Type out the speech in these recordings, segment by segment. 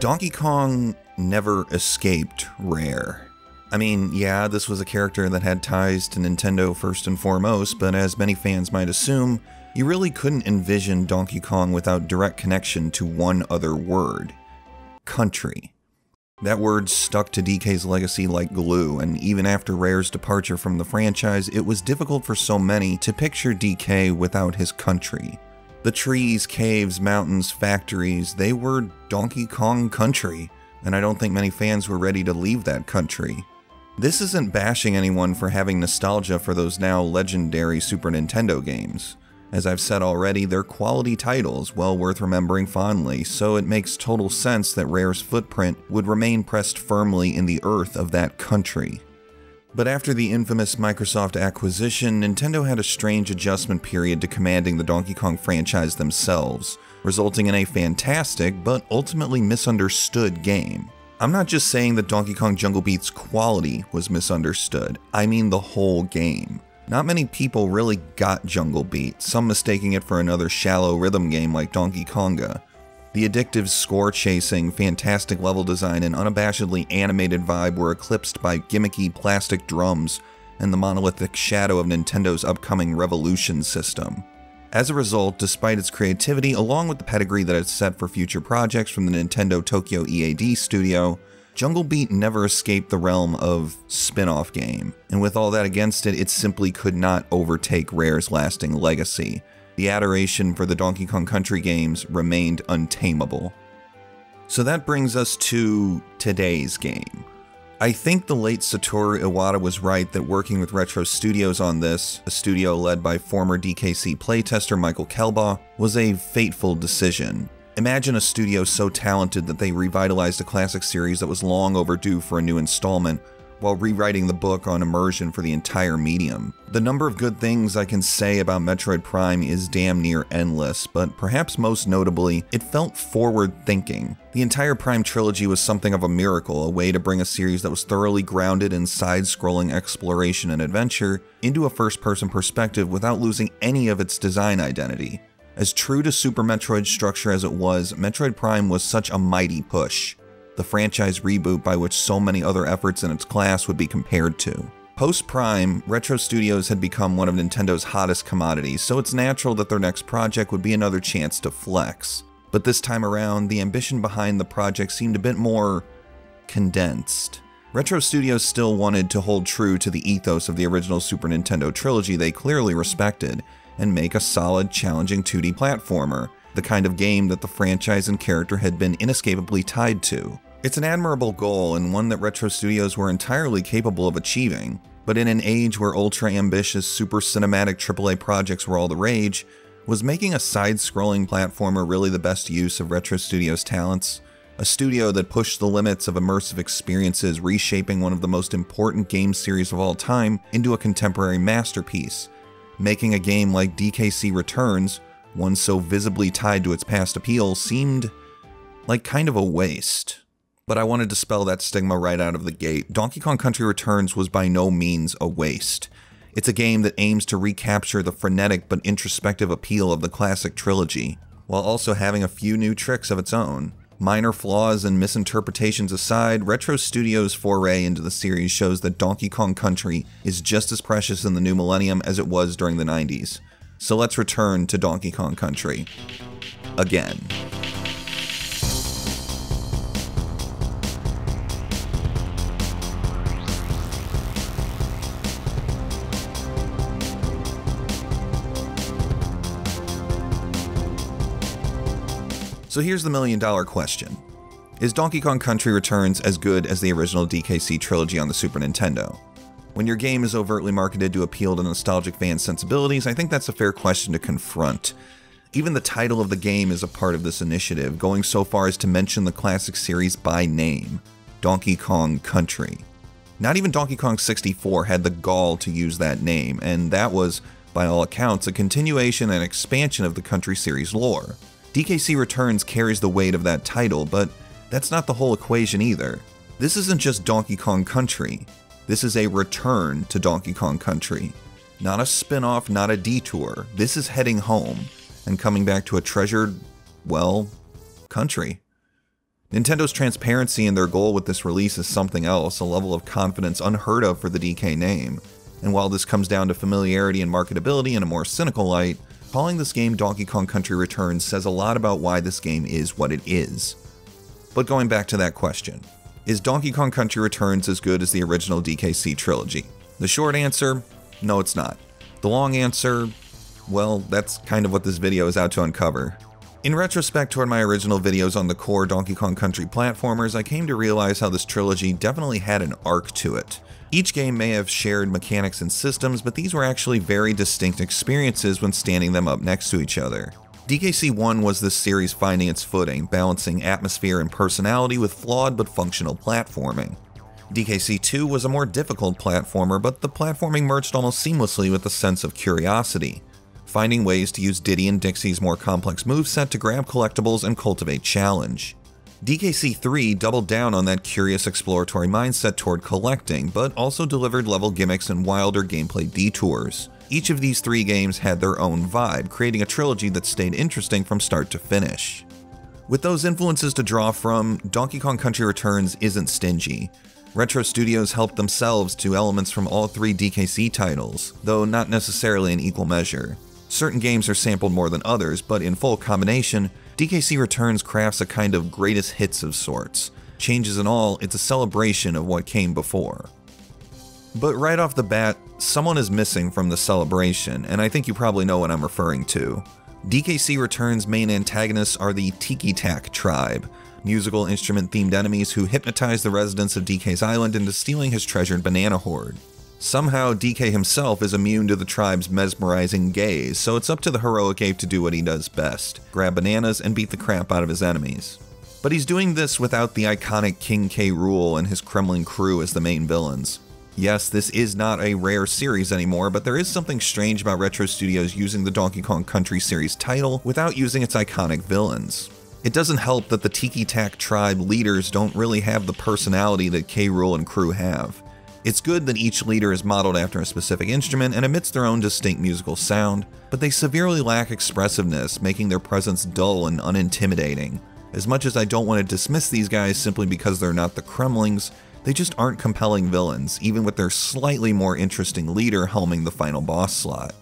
Donkey Kong never escaped Rare. I mean, yeah, this was a character that had ties to Nintendo first and foremost, but as many fans might assume, you really couldn't envision Donkey Kong without direct connection to one other word: country. That word stuck to DK's legacy like glue, and even after Rare's departure from the franchise, it was difficult for so many to picture DK without his country. The trees, caves, mountains, factories, they were Donkey Kong country, and I don't think many fans were ready to leave that country. This isn't bashing anyone for having nostalgia for those now legendary Super Nintendo games. As I've said already, they're quality titles, well worth remembering fondly, so it makes total sense that Rare's footprint would remain pressed firmly in the earth of that country. But after the infamous Microsoft acquisition, Nintendo had a strange adjustment period to commanding the Donkey Kong franchise themselves, resulting in a fantastic, but ultimately misunderstood game. I'm not just saying that Donkey Kong Jungle Beat's quality was misunderstood, I mean the whole game. Not many people really got Jungle Beat, some mistaking it for another shallow rhythm game like Donkey Konga. The addictive score-chasing, fantastic level design, and unabashedly animated vibe were eclipsed by gimmicky plastic drums and the monolithic shadow of Nintendo's upcoming Revolution system. As a result, despite its creativity, along with the pedigree that it's set for future projects from the Nintendo Tokyo EAD studio, Jungle Beat never escaped the realm of spin-off game, and with all that against it, it simply could not overtake Rare's lasting legacy. The adoration for the Donkey Kong Country games remained untamable. So that brings us to today's game. I think the late Satoru Iwata was right that working with Retro Studios on this, a studio led by former DKC playtester Michael Kelbaugh, was a fateful decision. Imagine a studio so talented that they revitalized a classic series that was long overdue for a new installment, while rewriting the book on immersion for the entire medium. The number of good things I can say about Metroid Prime is damn near endless, but perhaps most notably, it felt forward-thinking. The entire Prime trilogy was something of a miracle, a way to bring a series that was thoroughly grounded in side-scrolling exploration and adventure into a first-person perspective without losing any of its design identity. As true to Super Metroid's structure as it was, Metroid Prime was such a mighty push, the franchise reboot by which so many other efforts in its class would be compared to. Post-Prime, Retro Studios had become one of Nintendo's hottest commodities, so it's natural that their next project would be another chance to flex. But this time around, the ambition behind the project seemed a bit more condensed. Retro Studios still wanted to hold true to the ethos of the original Super Nintendo trilogy they clearly respected, and make a solid, challenging 2D platformer, the kind of game that the franchise and character had been inescapably tied to. It's an admirable goal, and one that Retro Studios were entirely capable of achieving, but in an age where ultra-ambitious, super cinematic AAA projects were all the rage, was making a side-scrolling platformer really the best use of Retro Studios' talents? A studio that pushed the limits of immersive experiences, reshaping one of the most important game series of all time into a contemporary masterpiece, making a game like DKC Returns, one so visibly tied to its past appeal, seemed like kind of a waste. But I wanted to spell that stigma right out of the gate. Donkey Kong Country Returns was by no means a waste. It's a game that aims to recapture the frenetic but introspective appeal of the classic trilogy, while also having a few new tricks of its own. Minor flaws and misinterpretations aside, Retro Studios' foray into the series shows that Donkey Kong Country is just as precious in the new millennium as it was during the 90s. So let's return to Donkey Kong Country. Again. So here's the million-dollar question. Is Donkey Kong Country Returns as good as the original DKC trilogy on the Super Nintendo? When your game is overtly marketed to appeal to nostalgic fan sensibilities, I think that's a fair question to confront. Even the title of the game is a part of this initiative, going so far as to mention the classic series by name, Donkey Kong Country. Not even Donkey Kong 64 had the gall to use that name, and that was, by all accounts, a continuation and expansion of the Country series lore. DKC Returns carries the weight of that title, but that's not the whole equation either. This isn't just Donkey Kong Country. This is a return to Donkey Kong Country. Not a spin-off, not a detour. This is heading home and coming back to a treasured, well, country. Nintendo's transparency in their goal with this release is something else, a level of confidence unheard of for the DK name. And while this comes down to familiarity and marketability in a more cynical light, calling this game Donkey Kong Country Returns says a lot about why this game is what it is. But going back to that question, is Donkey Kong Country Returns as good as the original DKC trilogy? The short answer, no it's not. The long answer, well, that's kind of what this video is out to uncover. In retrospect toward my original videos on the core Donkey Kong Country platformers, I came to realize how this trilogy definitely had an arc to it. Each game may have shared mechanics and systems, but these were actually very distinct experiences when standing them up next to each other. DKC 1 was this series finding its footing, balancing atmosphere and personality with flawed but functional platforming. DKC 2 was a more difficult platformer, but the platforming merged almost seamlessly with a sense of curiosity, finding ways to use Diddy and Dixie's more complex moveset to grab collectibles and cultivate challenge. DKC 3 doubled down on that curious exploratory mindset toward collecting, but also delivered level gimmicks and wilder gameplay detours. Each of these three games had their own vibe, creating a trilogy that stayed interesting from start to finish. With those influences to draw from, Donkey Kong Country Returns isn't stingy. Retro Studios helped themselves to elements from all three DKC titles, though not necessarily in equal measure. Certain games are sampled more than others, but in full combination, DKC Returns crafts a kind of greatest hits of sorts. Changes in all, it's a celebration of what came before. But right off the bat, someone is missing from the celebration, and I think you probably know what I'm referring to. DKC Returns' main antagonists are the Tiki Tak tribe, musical instrument-themed enemies who hypnotize the residents of DK's island into stealing his treasured banana hoard. Somehow, DK himself is immune to the tribe's mesmerizing gaze, so it's up to the heroic ape to do what he does best, grab bananas and beat the crap out of his enemies. But he's doing this without the iconic King K. Rool and his Kremlin crew as the main villains. Yes, this is not a rare series anymore, but there is something strange about Retro Studios using the Donkey Kong Country series title without using its iconic villains. It doesn't help that the Tiki Tak tribe leaders don't really have the personality that K. Rool and crew have. It's good that each leader is modeled after a specific instrument and emits their own distinct musical sound, but they severely lack expressiveness, making their presence dull and unintimidating. As much as I don't want to dismiss these guys simply because they're not the Kremlings, they just aren't compelling villains, even with their slightly more interesting leader helming the final boss slot.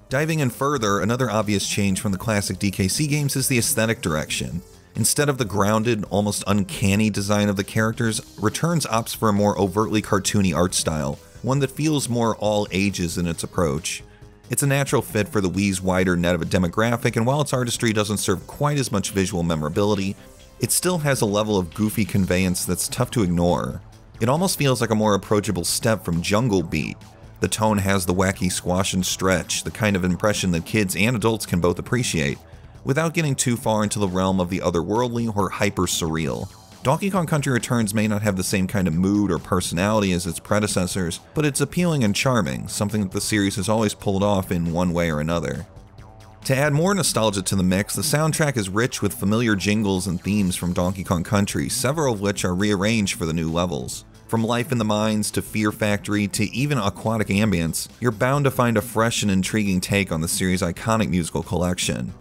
Diving in further, another obvious change from the classic DKC games is the aesthetic direction. Instead of the grounded, almost uncanny design of the characters, Returns opts for a more overtly cartoony art style, one that feels more all ages in its approach. It's a natural fit for the Wii's wider net of a demographic, and while its artistry doesn't serve quite as much visual memorability, it still has a level of goofy conveyance that's tough to ignore. It almost feels like a more approachable step from Jungle Beat. The tone has the wacky squash and stretch, the kind of impression that kids and adults can both appreciate, without getting too far into the realm of the otherworldly or hyper-surreal. Donkey Kong Country Returns may not have the same kind of mood or personality as its predecessors, but it's appealing and charming, something that the series has always pulled off in one way or another. To add more nostalgia to the mix, the soundtrack is rich with familiar jingles and themes from Donkey Kong Country, several of which are rearranged for the new levels. From Life in the Mines to Fear Factory to even aquatic ambience, you're bound to find a fresh and intriguing take on the series' iconic musical collection.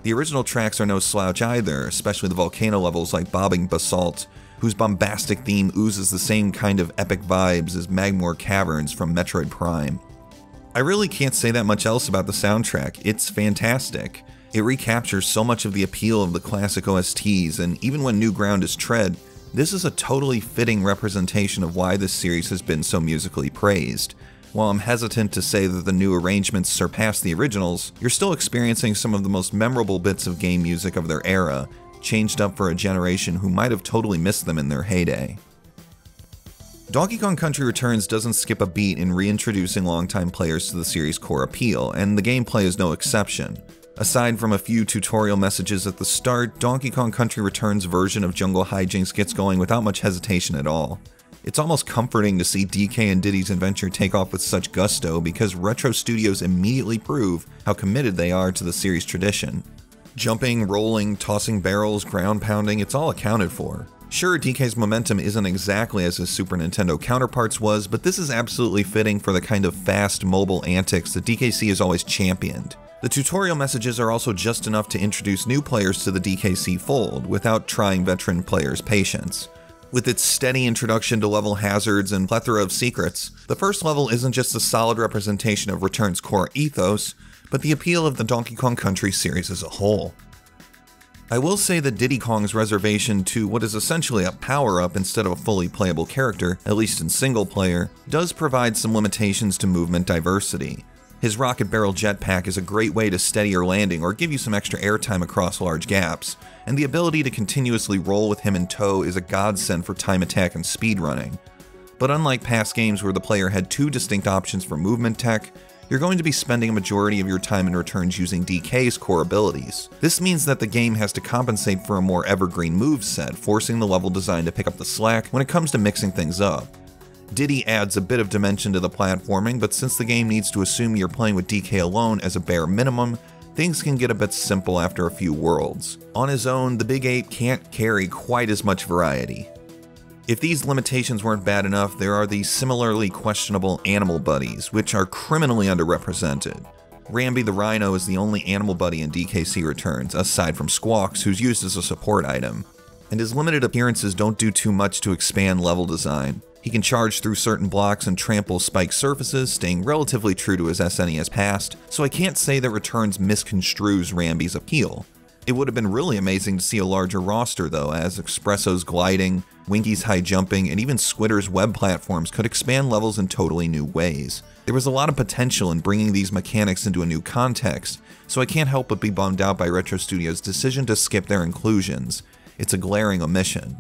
The original tracks are no slouch either, especially the volcano levels like Bobbing Basalt, whose bombastic theme oozes the same kind of epic vibes as Magmoor Caverns from Metroid Prime. I really can't say that much else about the soundtrack. It's fantastic. It recaptures so much of the appeal of the classic OSTs, and even when new ground is tread, this is a totally fitting representation of why this series has been so musically praised. While I'm hesitant to say that the new arrangements surpass the originals, you're still experiencing some of the most memorable bits of game music of their era, changed up for a generation who might have totally missed them in their heyday. Donkey Kong Country Returns doesn't skip a beat in reintroducing longtime players to the series' core appeal, and the gameplay is no exception. Aside from a few tutorial messages at the start, Donkey Kong Country Returns' version of jungle hijinks gets going without much hesitation at all. It's almost comforting to see DK and Diddy's adventure take off with such gusto because Retro Studios immediately prove how committed they are to the series' tradition. Jumping, rolling, tossing barrels, ground pounding, it's all accounted for. Sure, DK's momentum isn't exactly as his Super Nintendo counterparts was, but this is absolutely fitting for the kind of fast, mobile antics that DKC has always championed. The tutorial messages are also just enough to introduce new players to the DKC fold, without trying veteran players' patience. With its steady introduction to level hazards and plethora of secrets, the first level isn't just a solid representation of Return's core ethos, but the appeal of the Donkey Kong Country series as a whole. I will say that Diddy Kong's reservation to what is essentially a power-up instead of a fully playable character, at least in single player, does provide some limitations to movement diversity. His rocket barrel jetpack is a great way to steady your landing or give you some extra airtime across large gaps, and the ability to continuously roll with him in tow is a godsend for time attack and speedrunning. But unlike past games where the player had two distinct options for movement tech, you're going to be spending a majority of your time in Returns using DK's core abilities. This means that the game has to compensate for a more evergreen moveset, forcing the level design to pick up the slack when it comes to mixing things up. Diddy adds a bit of dimension to the platforming, but since the game needs to assume you're playing with DK alone as a bare minimum, things can get a bit simple after a few worlds. On his own, the Big Ape can't carry quite as much variety. If these limitations weren't bad enough, there are the similarly questionable animal buddies, which are criminally underrepresented. Rambi the Rhino is the only animal buddy in DKC Returns, aside from Squawks, who's used as a support item, and his limited appearances don't do too much to expand level design. He can charge through certain blocks and trample spiked surfaces, staying relatively true to his SNES past, so I can't say that Returns misconstrues Rambi's appeal. It would have been really amazing to see a larger roster though, as Espresso's gliding, Winky's high jumping, and even Squitter's web platforms could expand levels in totally new ways. There was a lot of potential in bringing these mechanics into a new context, so I can't help but be bummed out by Retro Studios' decision to skip their inclusions. It's a glaring omission.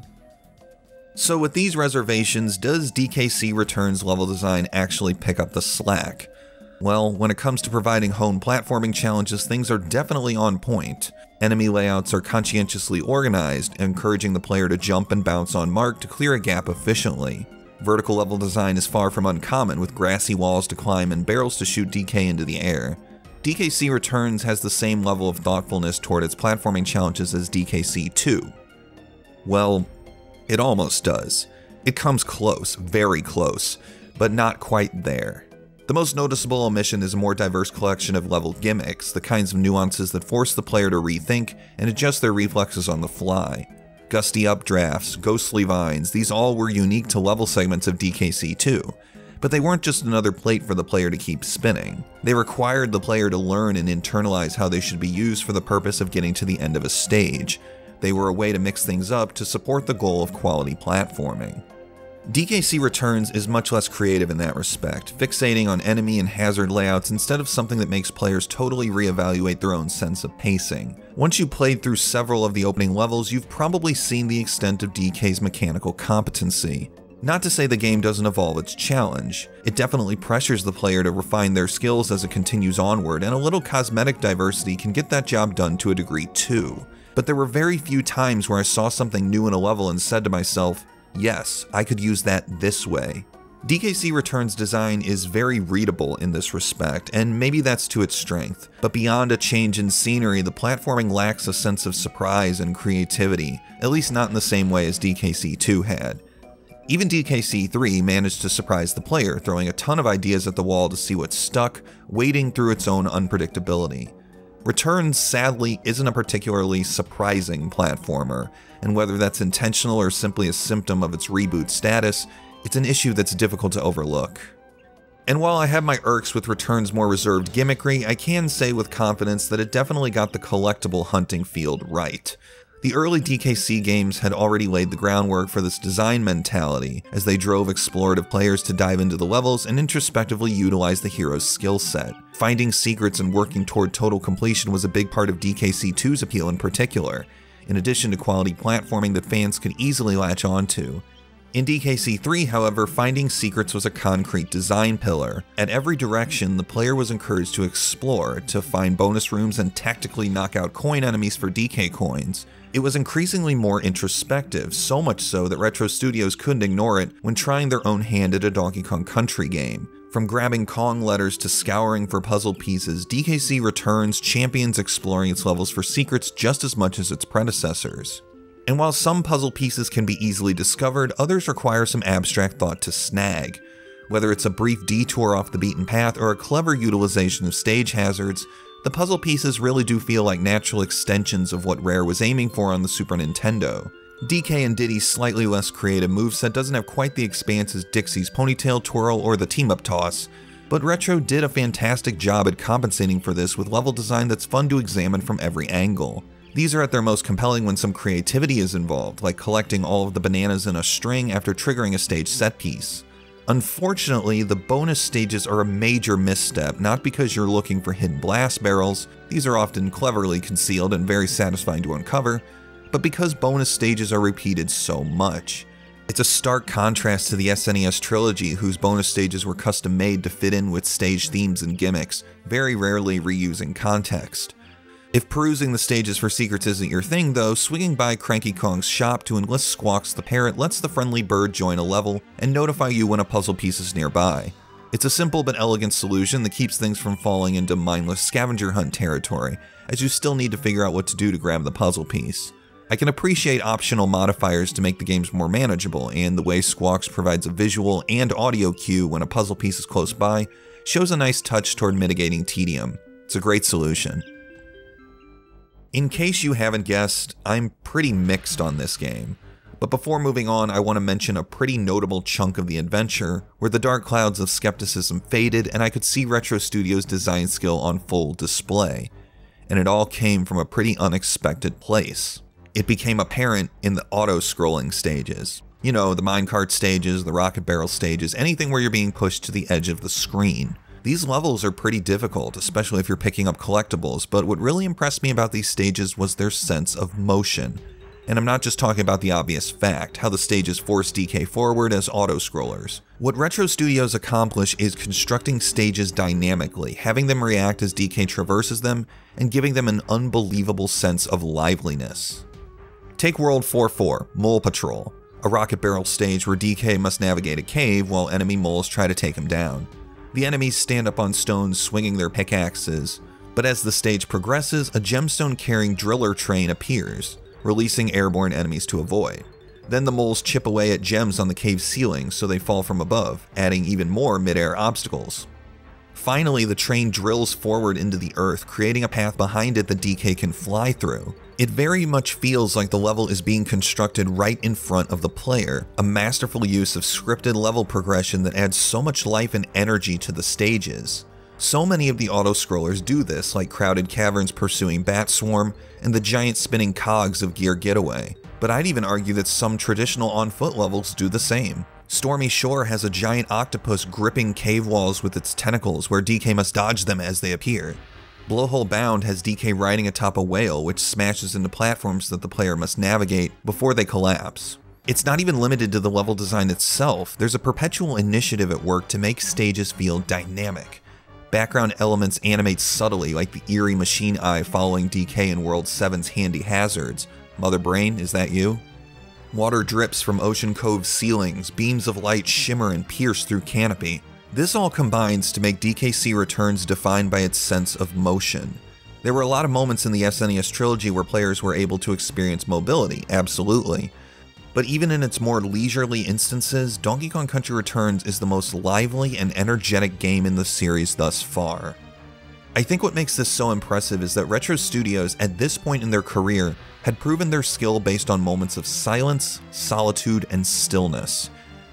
So with these reservations, does DKC Returns level design actually pick up the slack? Well, when it comes to providing home platforming challenges, things are definitely on point. Enemy layouts are conscientiously organized, encouraging the player to jump and bounce on mark to clear a gap efficiently. Vertical level design is far from uncommon, with grassy walls to climb and barrels to shoot DK into the air. DKC Returns has the same level of thoughtfulness toward its platforming challenges as DKC 2. Well, it almost does. It comes close, very close, but not quite there. The most noticeable omission is a more diverse collection of level gimmicks, the kinds of nuances that force the player to rethink and adjust their reflexes on the fly. Gusty updrafts, ghostly vines, these all were unique to level segments of DKC 2. But they weren't just another plate for the player to keep spinning. They required the player to learn and internalize how they should be used for the purpose of getting to the end of a stage. They were a way to mix things up to support the goal of quality platforming. DKC Returns is much less creative in that respect, fixating on enemy and hazard layouts instead of something that makes players totally reevaluate their own sense of pacing. Once you've played through several of the opening levels, you've probably seen the extent of DK's mechanical competency. Not to say the game doesn't evolve its challenge. It definitely pressures the player to refine their skills as it continues onward, and a little cosmetic diversity can get that job done to a degree too. But there were very few times where I saw something new in a level and said to myself, yes, I could use that this way. DKC Returns design is very readable in this respect, and maybe that's to its strength. But beyond a change in scenery, the platforming lacks a sense of surprise and creativity, at least not in the same way as DKC 2 had. Even DKC 3 managed to surprise the player, throwing a ton of ideas at the wall to see what stuck, wading through its own unpredictability. Returns, sadly, isn't a particularly surprising platformer, and whether that's intentional or simply a symptom of its reboot status, it's an issue that's difficult to overlook. And while I have my irks with Returns' more reserved gimmickry, I can say with confidence that it definitely got the collectible hunting field right. The early DKC games had already laid the groundwork for this design mentality, as they drove explorative players to dive into the levels and introspectively utilize the hero's skill set. Finding secrets and working toward total completion was a big part of DKC 2's appeal in particular, in addition to quality platforming that fans could easily latch onto. In DKC 3, however, finding secrets was a concrete design pillar. At every direction, the player was encouraged to explore, to find bonus rooms and tactically knock out coin enemies for DK coins. It was increasingly more introspective, so much so that Retro Studios couldn't ignore it when trying their own hand at a Donkey Kong Country game. From grabbing Kong letters to scouring for puzzle pieces, DKC Returns champions exploring its levels for secrets just as much as its predecessors. And while some puzzle pieces can be easily discovered, others require some abstract thought to snag. Whether it's a brief detour off the beaten path or a clever utilization of stage hazards, the puzzle pieces really do feel like natural extensions of what Rare was aiming for on the Super Nintendo. DK and Diddy's slightly less creative moveset doesn't have quite the expanse as Dixie's ponytail twirl or the team-up toss, but Retro did a fantastic job at compensating for this with level design that's fun to examine from every angle. These are at their most compelling when some creativity is involved, like collecting all of the bananas in a string after triggering a stage set piece. Unfortunately, the bonus stages are a major misstep, not because you're looking for hidden blast barrels, these are often cleverly concealed and very satisfying to uncover, but because bonus stages are repeated so much. It's a stark contrast to the SNES trilogy, whose bonus stages were custom made to fit in with stage themes and gimmicks, very rarely reusing context. If perusing the stages for secrets isn't your thing though, swinging by Cranky Kong's shop to enlist Squawks the parrot lets the friendly bird join a level and notify you when a puzzle piece is nearby. It's a simple but elegant solution that keeps things from falling into mindless scavenger hunt territory, as you still need to figure out what to do to grab the puzzle piece. I can appreciate optional modifiers to make the games more manageable, and the way Squawks provides a visual and audio cue when a puzzle piece is close by shows a nice touch toward mitigating tedium. It's a great solution. In case you haven't guessed, I'm pretty mixed on this game. But before moving on, I want to mention a pretty notable chunk of the adventure where the dark clouds of skepticism faded and I could see Retro Studios' design skill on full display. And it all came from a pretty unexpected place. It became apparent in the auto-scrolling stages. You know, the minecart stages, the rocket barrel stages, anything where you're being pushed to the edge of the screen. These levels are pretty difficult, especially if you're picking up collectibles, but what really impressed me about these stages was their sense of motion. And I'm not just talking about the obvious fact, how the stages force DK forward as auto-scrollers. What Retro Studios accomplish is constructing stages dynamically, having them react as DK traverses them, and giving them an unbelievable sense of liveliness. Take World 4-4, Mole Patrol, a rocket barrel stage where DK must navigate a cave while enemy moles try to take him down. The enemies stand up on stones swinging their pickaxes, but as the stage progresses, a gemstone-carrying driller train appears, releasing airborne enemies to avoid. Then the moles chip away at gems on the cave ceiling so they fall from above, adding even more mid-air obstacles. Finally, the train drills forward into the earth, creating a path behind it that DK can fly through. It very much feels like the level is being constructed right in front of the player, a masterful use of scripted level progression that adds so much life and energy to the stages. So many of the auto-scrollers do this, like Crowded Caverns pursuing Bat Swarm and the giant spinning cogs of Gear Getaway, but I'd even argue that some traditional on-foot levels do the same. Stormy Shore has a giant octopus gripping cave walls with its tentacles where DK must dodge them as they appear. Blowhole Bound has DK riding atop a whale which smashes into platforms that the player must navigate before they collapse. It's not even limited to the level design itself, there's a perpetual initiative at work to make stages feel dynamic. Background elements animate subtly like the eerie machine eye following DK in World 7's handy hazards. Mother Brain, is that you? Water drips from Ocean Cove ceilings, beams of light shimmer and pierce through canopy. This all combines to make DKC Returns defined by its sense of motion. There were a lot of moments in the SNES trilogy where players were able to experience mobility, absolutely. But even in its more leisurely instances, Donkey Kong Country Returns is the most lively and energetic game in the series thus far. I think what makes this so impressive is that Retro Studios, at this point in their career, had proven their skill based on moments of silence, solitude, and stillness.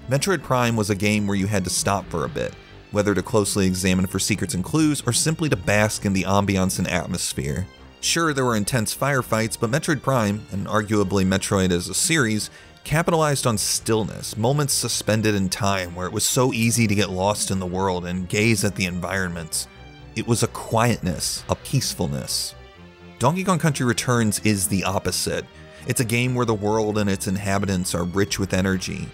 Metroid Prime was a game where you had to stop for a bit, whether to closely examine for secrets and clues, or simply to bask in the ambiance and atmosphere. Sure, there were intense firefights, but Metroid Prime, and arguably Metroid as a series, capitalized on stillness, moments suspended in time where it was so easy to get lost in the world and gaze at the environments. It was a quietness, a peacefulness. Donkey Kong Country Returns is the opposite. It's a game where the world and its inhabitants are rich with energy.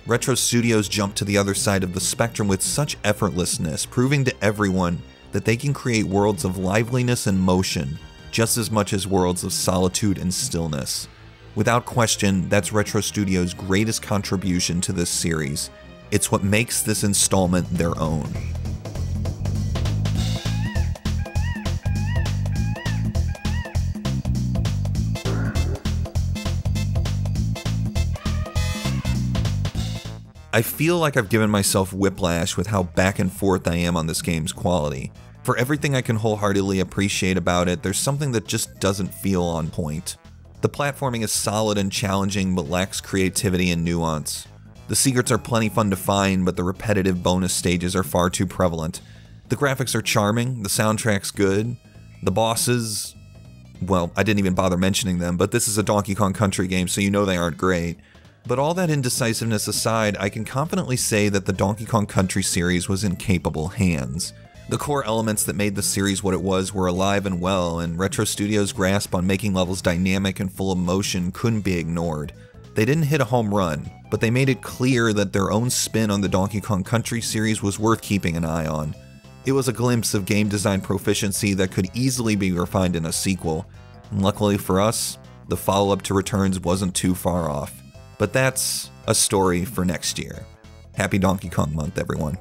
Retro Studios jumped to the other side of the spectrum with such effortlessness, proving to everyone that they can create worlds of liveliness and motion, just as much as worlds of solitude and stillness. Without question, that's Retro Studios' greatest contribution to this series. It's what makes this installment their own. I feel like I've given myself whiplash with how back and forth I am on this game's quality. For everything I can wholeheartedly appreciate about it, there's something that just doesn't feel on point. The platforming is solid and challenging, but lacks creativity and nuance. The secrets are plenty fun to find, but the repetitive bonus stages are far too prevalent. The graphics are charming, the soundtrack's good, the bosses, well, I didn't even bother mentioning them, but this is a Donkey Kong Country game, so you know they aren't great. But all that indecisiveness aside, I can confidently say that the Donkey Kong Country series was in capable hands. The core elements that made the series what it was were alive and well, and Retro Studios' grasp on making levels dynamic and full of motion couldn't be ignored. They didn't hit a home run, but they made it clear that their own spin on the Donkey Kong Country series was worth keeping an eye on. It was a glimpse of game design proficiency that could easily be refined in a sequel, and luckily for us, the follow-up to Returns wasn't too far off. But that's a story for next year. Happy Donkey Kong Month, everyone.